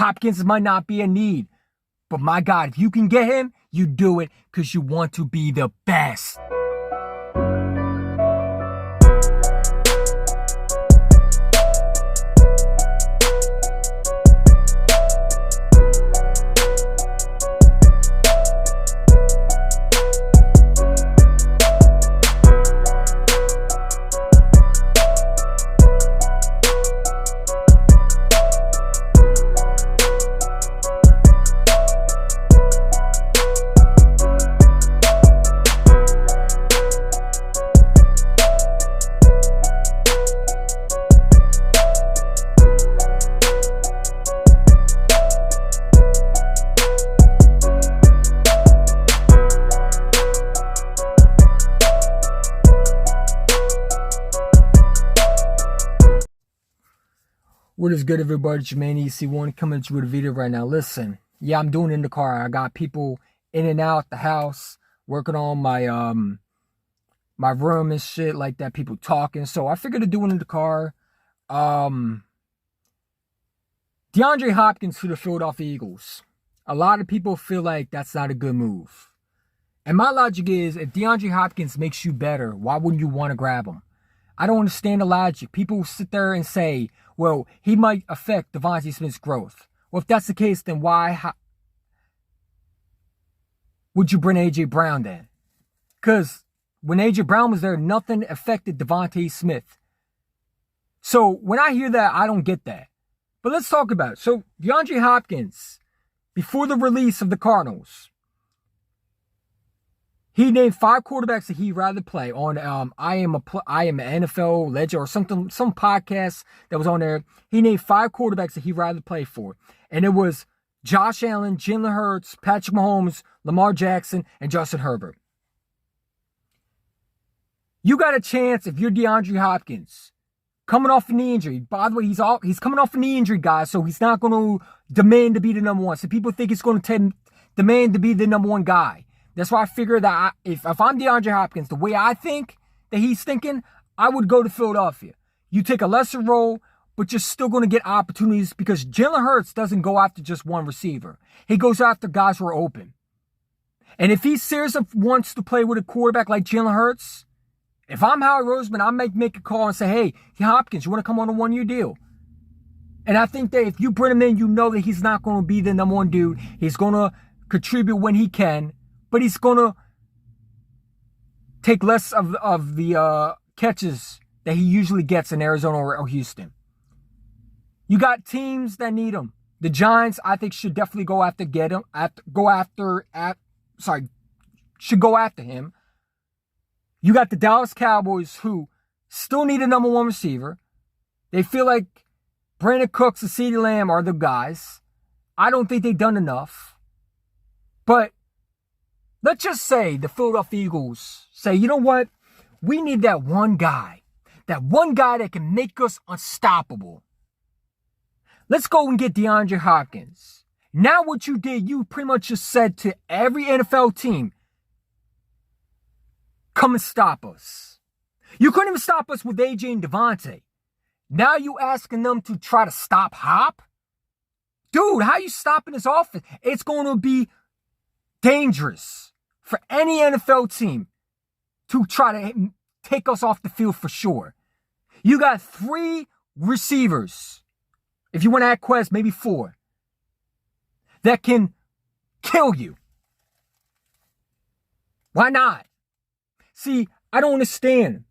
Hopkins might not be a need. But my God, if you can get him, you do it because you want to be the best. What is good, everybody? Jermaine EC1 coming to the video right now. Listen, yeah, I'm doing it in the car. I got people in and out the house working on my my room and shit like that. People talking, so I figured to do it in the car. DeAndre Hopkins to the Philadelphia Eagles. A lot of people feel like that's not a good move, and my logic is, if DeAndre Hopkins makes you better, why wouldn't you want to grab him? I don't understand the logic. People sit there and say, well, he might affect Devontae Smith's growth. Well, if that's the case, then why would you bring A.J. Brown then? Because when A.J. Brown was there, nothing affected Devontae Smith. So when I hear that, I don't get that. But let's talk about it. So DeAndre Hopkins, before the release of the Cardinals, he named 5 quarterbacks that he'd rather play on I am an NFL legend or something, some podcast that was on there. He named 5 quarterbacks that he'd rather play for. And it was Josh Allen, Jalen Hurts, Patrick Mahomes, Lamar Jackson, and Justin Herbert. You got a chance if you're DeAndre Hopkins, coming off a knee injury. By the way, he's coming off a knee injury, guys, so he's not going to demand to be the number one. So people think he's going to demand to be the number one guy. That's why I figure that if I'm DeAndre Hopkins, the way I think that he's thinking, I would go to Philadelphia. You take a lesser role, but you're still going to get opportunities because Jalen Hurts doesn't go after just one receiver. He goes after guys who are open. And if he's serious wants to play with a quarterback like Jalen Hurts, if I'm Howard Roseman, I might make a call and say, hey, Hopkins, you want to come on a 1-year deal? And I think that if you bring him in, you know that he's not going to be the number one dude. He's going to contribute when he can. But he's going to take less of the catches that he usually gets in Arizona or Houston. You got teams that need him. The Giants, I think, should definitely go after him. You got the Dallas Cowboys, who still need a number one receiver. They feel like Brandon Cooks and CeeDee Lamb are the guys. I don't think they've done enough. But let's just say the Philadelphia Eagles say, you know what? We need that one guy that can make us unstoppable. Let's go and get DeAndre Hopkins. Now what you did, you pretty much just said to every NFL team, come and stop us. You couldn't even stop us with AJ and Devontae. Now you asking them to try to stop Hop? Dude, how you stopping this offense? It's going to be dangerous for any NFL team to try to take us off the field for sure. You got 3 receivers, if you want to add Quez, maybe 4, that can kill you. Why not? See, I don't understand.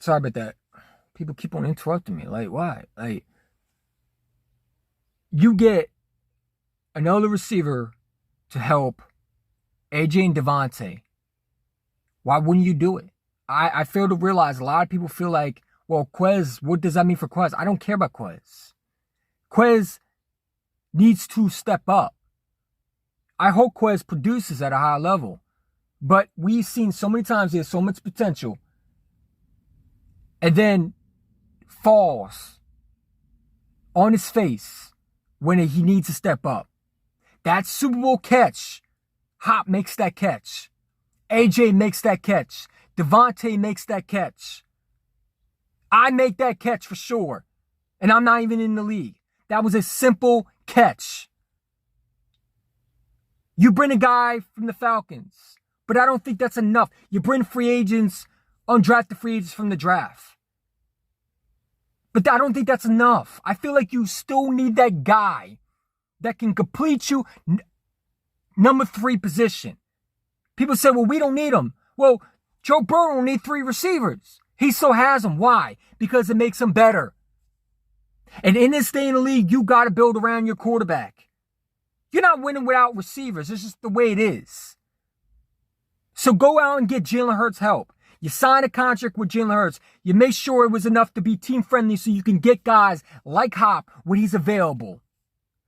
Sorry about that. People keep on interrupting me. Like, why? Like, you get another receiver to help AJ and Devontae. Why wouldn't you do it? I fail to realize a lot of people feel like, well, Quez, what does that mean for Quez? I don't care about Quez. Quez needs to step up. I hope Quez produces at a high level. But we've seen so many times he has so much potential and then falls on his face when he needs to step up. That Super Bowl catch, Hop makes that catch. AJ makes that catch. Devontae makes that catch. I make that catch for sure. And I'm not even in the league. That was a simple catch. You bring a guy from the Falcons, but I don't think that's enough. You bring free agents, undrafted free agents from the draft. But I don't think that's enough. I feel like you still need that guy that can complete you number 3 position. People say, well, we don't need him. Well, Joe Burrow don't need 3 receivers. He still has them. Why? Because it makes him better. And in this day in the league, you got to build around your quarterback. You're not winning without receivers. It's just the way it is. So go out and get Jalen Hurts help. You sign a contract with Jalen Hurts. You make sure it was enough to be team friendly so you can get guys like Hop when he's available.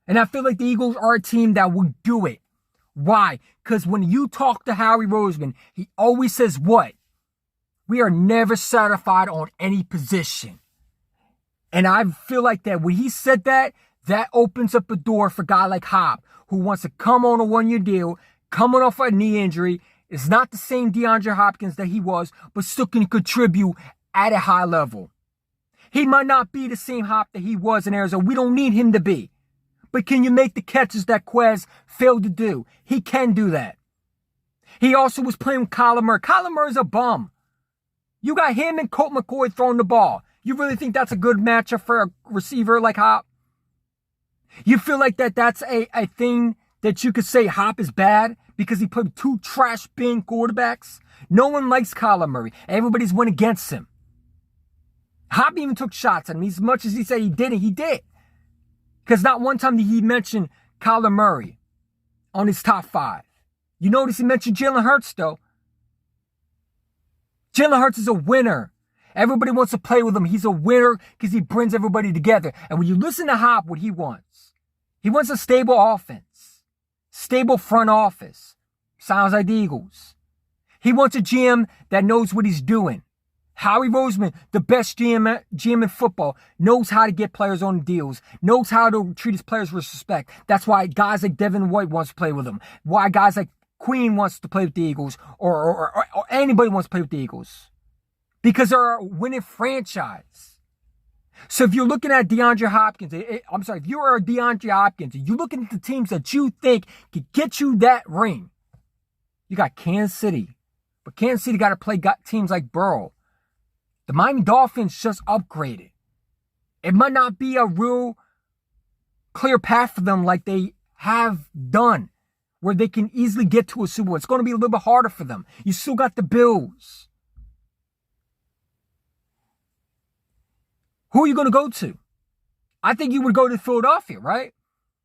And I feel like the Eagles are a team that will do it. Why? Because when you talk to Howie Roseman, he always says what? We are never satisfied on any position. And I feel like that when he said that, that opens up a door for a guy like Hop, who wants to come on a 1-year deal, coming off a knee injury. It's not the same DeAndre Hopkins that he was, but still can contribute at a high level. He might not be the same Hop that he was in Arizona. We don't need him to be. But can you make the catches that Quez failed to do? He can do that. He also was playing with Kyler Murray. Kyler Murray's a bum. You got him and Colt McCoy throwing the ball. You really think that's a good matchup for a receiver like Hop? You feel like that's a thing that you could say Hop is bad because he put 2 trash bin quarterbacks? No one likes Kyler Murray. Everybody's went against him. Hop even took shots at him. As much as he said he didn't, he did. Because not one time did he mention Kyler Murray on his top 5. You notice he mentioned Jalen Hurts, though. Jalen Hurts is a winner. Everybody wants to play with him. He's a winner because he brings everybody together. And when you listen to Hop, what he wants a stable offense, stable front office. Sounds like the Eagles. He wants a GM that knows what he's doing. Howie Roseman, the best GM in football, knows how to get players on deals, knows how to treat his players with respect. That's why guys like Devin White wants to play with him. Why guys like Queen wants to play with the Eagles, or anybody wants to play with the Eagles. Because they're a winning franchise. So if you're looking at DeAndre Hopkins, if you're a DeAndre Hopkins, and you're looking at the teams that you think could get you that ring, you got Kansas City. But Kansas City got to play teams like Burrow. The Miami Dolphins just upgraded. It might not be a real clear path for them like they have done, where they can easily get to a Super Bowl. It's going to be a little bit harder for them. You still got the Bills. Who are you going to go to? I think you would go to Philadelphia, right?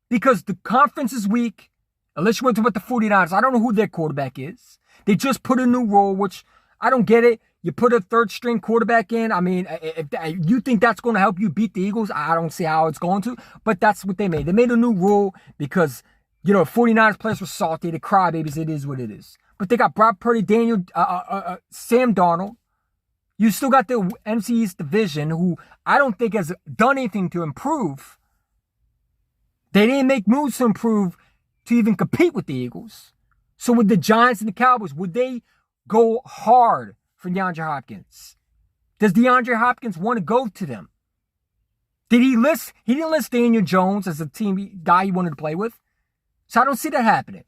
Because the conference is weak, unless you went to what the 49ers. I don't know who their quarterback is. They just put a new rule, which I don't get it. You put a 3rd-string quarterback in. I mean, if you think that's going to help you beat the Eagles, I don't see how it's going to. But that's what they made. They made a new rule because, 49ers players were salty. The crybabies, it is what it is. But they got Brock Purdy, Sam Darnold. You still got the NFC East division, who I don't think has done anything to improve. They didn't make moves to improve to even compete with the Eagles. So with the Giants and the Cowboys, would they go hard for DeAndre Hopkins? Does DeAndre Hopkins want to go to them? He didn't list Daniel Jones as a team guy he wanted to play with. So I don't see that happening.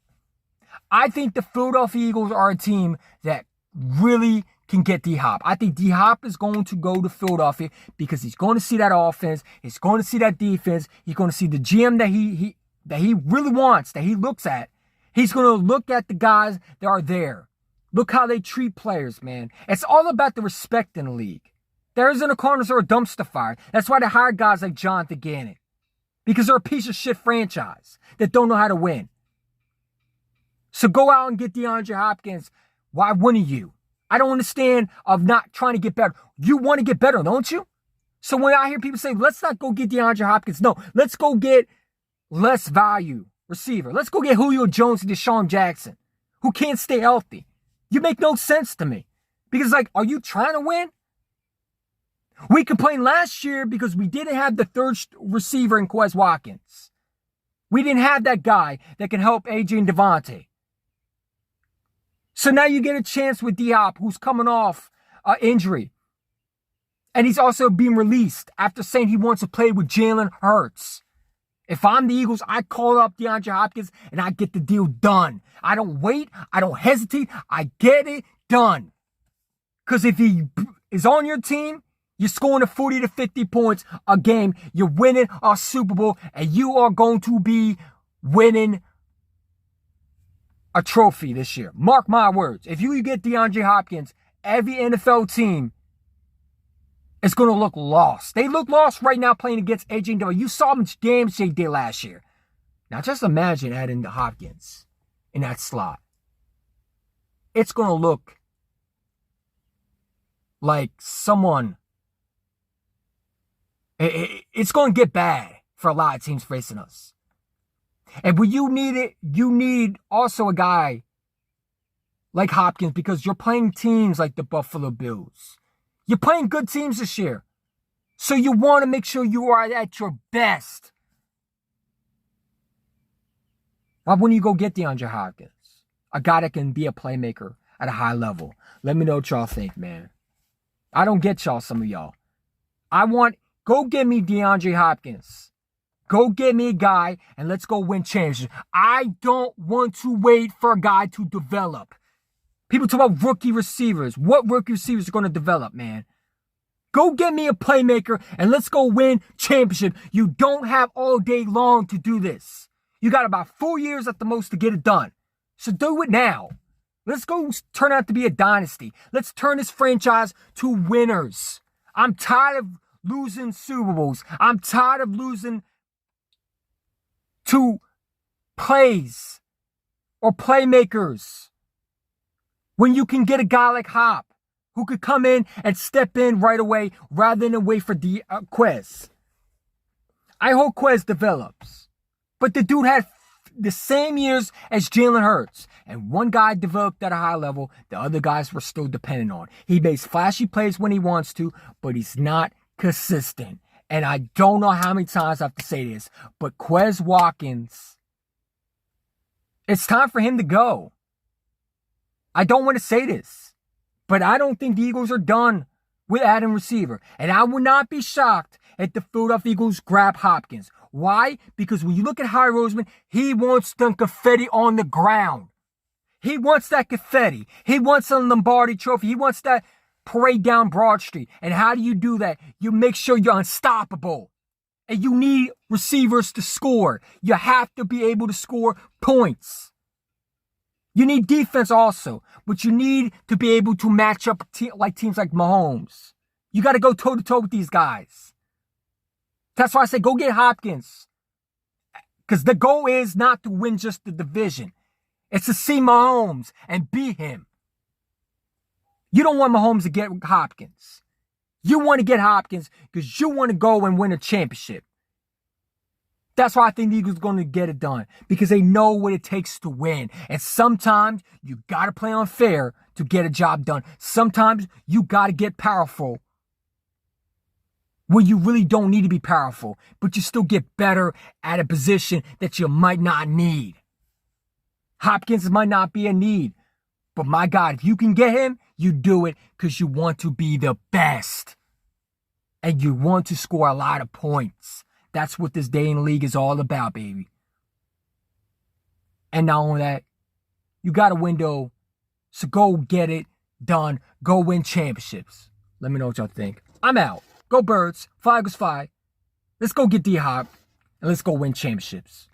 I think the Philadelphia Eagles are a team that really can get D-Hop. I think D-Hop is going to go to Philadelphia because he's going to see that offense. He's going to see that defense. He's going to see the GM that he really wants, that he looks at. He's going to look at the guys that are there. Look how they treat players, man. It's all about the respect in the league. There isn't a corners or a dumpster fire. That's why they hire guys like Jonathan Gannon. Because they're a piece of shit franchise that don't know how to win. So go out and get DeAndre Hopkins. Why wouldn't you? I don't understand of not trying to get better. You want to get better, don't you? So when I hear people say, let's not go get DeAndre Hopkins. No, let's go get less value receiver. Let's go get Julio Jones and Deshaun Jackson, who can't stay healthy. You make no sense to me. Because, are you trying to win? We complained last year because we didn't have the 3rd receiver in Quez Watkins. We didn't have that guy that can help AJ and Devontae. So now you get a chance with D-Hop, who's coming off injury. And he's also being released after saying he wants to play with Jalen Hurts. If I'm the Eagles, I call up DeAndre Hopkins and I get the deal done. I don't wait. I don't hesitate. I get it done. Because if he is on your team, you're scoring 40 to 50 points a game. You're winning a Super Bowl, and you are going to be winning a trophy this year. Mark my words. If you get DeAndre Hopkins, every NFL team is going to look lost. They look lost right now playing against AJ Dillon. You saw how much damage they did last year. Now just imagine adding the Hopkins in that slot. It's going to look like someone... It's going to get bad for a lot of teams facing us. And when you need it, you need also a guy like Hopkins because you're playing teams like the Buffalo Bills. You're playing good teams this year. So you want to make sure you are at your best. Why wouldn't you go get DeAndre Hopkins? A guy that can be a playmaker at a high level. Let me know what y'all think, man. I don't get y'all, some of y'all. Go get me DeAndre Hopkins. Go get me a guy and let's go win championships. I don't want to wait for a guy to develop. People talk about rookie receivers. What rookie receivers are going to develop, man? Go get me a playmaker and let's go win championship. You don't have all day long to do this. You got about 4 years at the most to get it done. So do it now. Let's go turn out to be a dynasty. Let's turn this franchise to winners. I'm tired of losing Super Bowls. I'm tired of losing to plays or playmakers. When you can get a guy like Hop who could come in and step in right away rather than wait for Quez. I hope Quez develops. But the dude had the same years as Jalen Hurts. And one guy developed at a high level. The other guys were still dependent on. He makes flashy plays when he wants to, but he's not consistent. And I don't know how many times I have to say this, but Quez Watkins, it's time for him to go. I don't want to say this, but I don't think the Eagles are done with adding receiver. And I would not be shocked if the Philadelphia Eagles grab Hopkins. Why? Because when you look at Howie Roseman, he wants the confetti on the ground. He wants that confetti. He wants a Lombardi trophy. He wants that parade down Broad Street. And how do you do that? You make sure you're unstoppable. And you need receivers to score. You have to be able to score points. You need defense also, but you need to be able to match up like teams like Mahomes. You got to go toe-to-toe with these guys. That's why I say go get Hopkins. Because the goal is not to win just the division. It's to see Mahomes and beat him. You don't want Mahomes to get Hopkins. You want to get Hopkins because you want to go and win a championship. That's why I think the Eagles are going to get it done. Because they know what it takes to win. And sometimes you got to play unfair to get a job done. Sometimes you got to get powerful where you really don't need to be powerful. But you still get better at a position that you might not need. Hopkins might not be a need. But my God, if you can get him, you do it because you want to be the best. And you want to score a lot of points. That's what this day in the league is all about, baby. And not only that, you got a window. So go get it done. Go win championships. Let me know what y'all think. I'm out. Go Birds. Fly goes fly. Let's go get D-Hop. And let's go win championships.